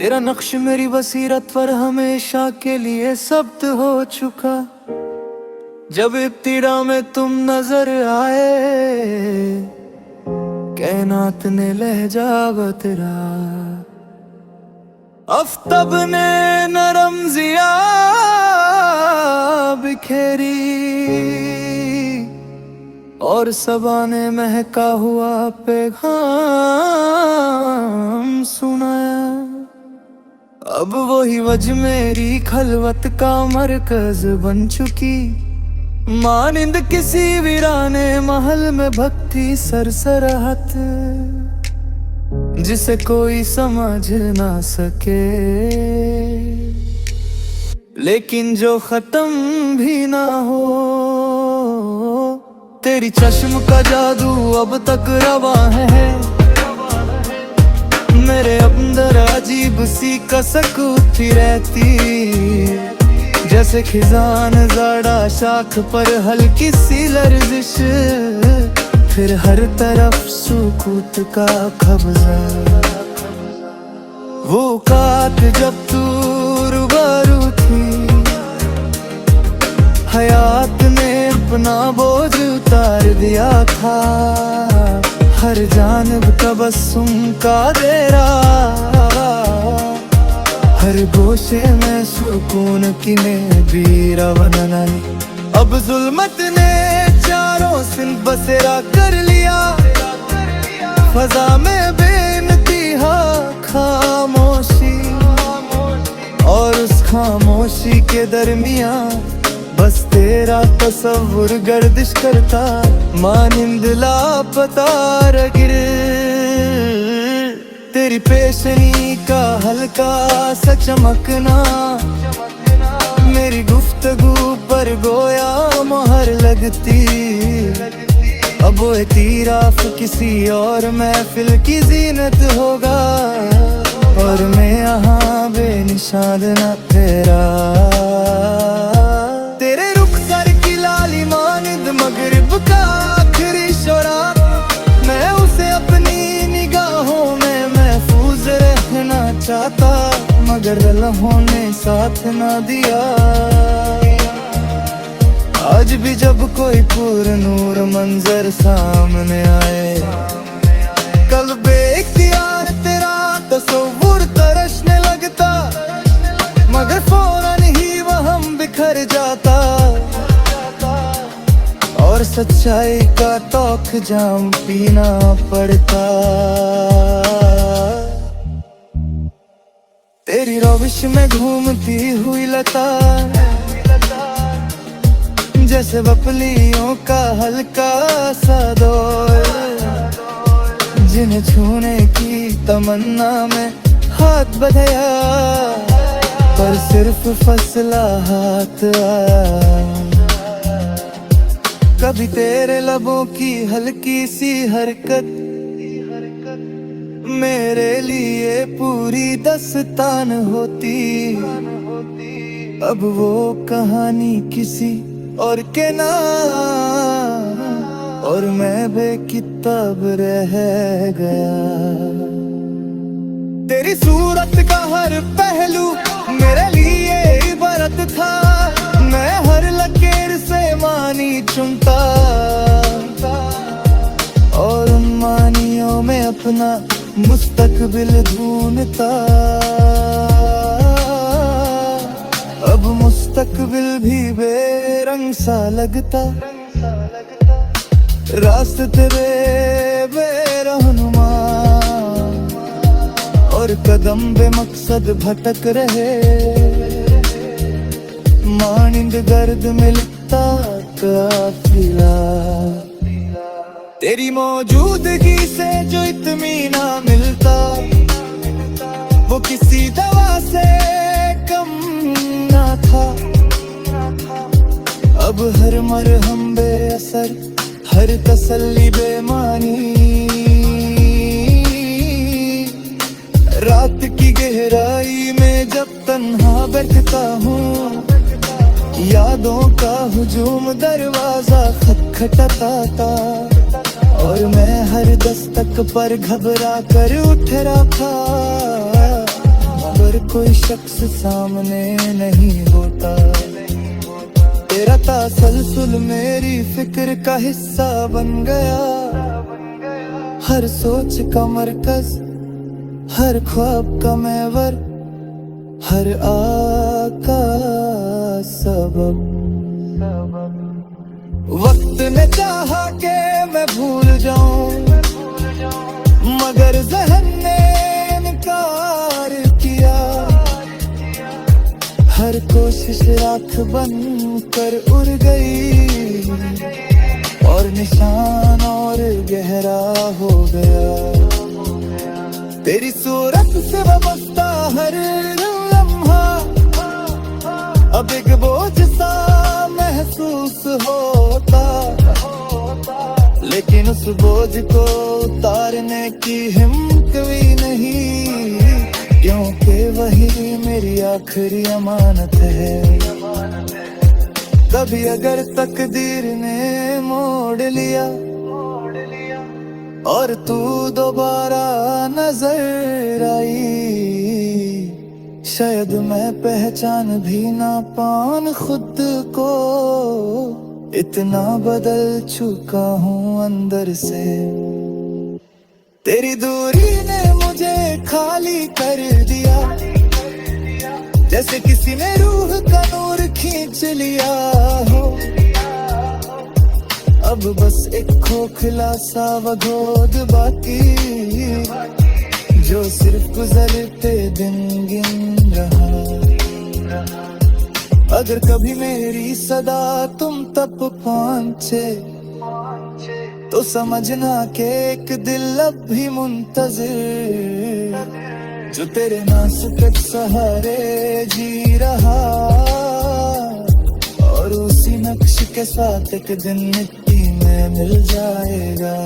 तेरा नक्श मेरी बसीरत पर हमेशा के लिए सब्त हो चुका। जब इब्तिदा में तुम नजर आए, कायनात ने लहजा तेरा। आफ़ताब ने नरम ज़िया बिखेरी और सबा ने महका हुआ पैगाम सुनाया। अब वही वजह मेरी खलवत का मरकज बन चुकी, मानिंद किसी वीराने महल में भक्ति सरसराहत, जिसे कोई समझ ना सके लेकिन जो खत्म भी ना हो। तेरी चश्म का जादू अब तक रवा है, मेरे अंदर अजीब सी कसक उठी रहती, जैसे खिजान ज़ाड़ा शाख पर हल्की सी लर्जिश, फिर हर तरफ सुकूत का कब्जा। वो कात जब तू रूबरू थी, हयात ने अपना बोझ उतार दिया था। हर जानब तबस्सुम का डेरा, हर गोशे में सुकून की भी रवन आई। अब जुल्मत ने चारों सिंध बसेरा कर लिया, फजा में बेनतिहा खामोशी, और उस खामोशी के दरमियान बस तेरा तस्वुर गर्दिश करता, मानिंद लापता रगिर। तेरी पेशनी का हल्का सा चमकना मेरी गुफ्तगू पर गोया मोहर लगती। अब वो एतिराफ किसी और महफिल की जीनत होगा, और मैं यहाँ बेनिशान न तेरा। तेरे रुखसर की लाली मानिंद मगरिब का आखिरी शोरा, मैं उसे अपनी निगाहों में महफूज रहना चाहता, मगर लम्हों ने साथ ना दिया। आज भी जब कोई पुरनूर मंजर सामने आए, कल्बे इख्तियार तेरा तस्वुर तरसने लगता, मगर फौरन ही वहम बिखर जाता, और सच्चाई का तौक जाम पीना पड़ता। तेरी रविश में घूमती हुई लता, जैसे बपलियों का हल्का सा दौर, जिन्हें छूने की तमन्ना में हाथ बढ़ाया, पर सिर्फ फसला हाथ आया। कभी तेरे लबों की हल्की सी हरकत मेरे लिए पूरी दस्तान होती। अब वो कहानी किसी और के नाम, और मैं बेकिताब रह गया। तेरी सूरत का हर पहलू मेरे लिए इबारत था, मैं हर लकीर से मानी चुनता, और उन मानियों में अपना मुस्तकबिल ढूंढता। अब मुस्तकबिल भी बेरंग सा लगता, रास्ते तेरे बेरहनुमा, और कदम बेमकसद भटक रहे, मानिंद गर्द में लिखता काफिला। तेरी मौजूदगी से जो इत्मीना मिलता, वो किसी दवा से कम ना था। अब हर मरहम बेअसर, हर तसल्ली बेमानी, रात की गहराई में जब तन्हा बैठता हूँ, यादों का हुजूम दरवाजा खटखटाता, और मैं हर दस्तक पर घबरा कर उठ रहा था। कोई शख्स सामने नहीं होता। तेरा तसलसल मेरी फिक्र का हिस्सा बन गया। हर सोच का मरकज, हर ख्वाब का महवर, हर आका सबब। वक्त ने चाहा के मैं भूल जाऊं, मगर ज़हन ने इनकार किया। हर कोशिश राख बन कर उड़ गई, और निशान और गहरा हो गया। तेरी सूरत से वाबस्ता हर लम्हा अब एक बोझ सा महसूस होता। लेकिन उस बोझ को उतारने की हिम्मत भी नहीं, क्योंकि वही मेरी आखिरी अमानत है। कभी अगर तकदीर ने मोड़ लिया और तू दोबारा नजर आई, शायद मैं पहचान भी ना पाऊं खुद को। इतना बदल चुका हूँ अंदर से। तेरी दूरी ने मुझे खाली कर दिया, जैसे किसी ने रूह का नूर खींच लिया हो। अब बस एक खोखला सा वगोद बाकी, जो सिर्फ गुजरते दिन गिन रहा। अगर कभी मेरी सदा तुम तक पहुंचे, तो समझना कि एक दिल अब भी मुंतज़िर, जो तेरे नाज़ुक सहारे जी रहा। और उसी नक्श के साथ एक दिन मिट्टी में मिल जाएगा।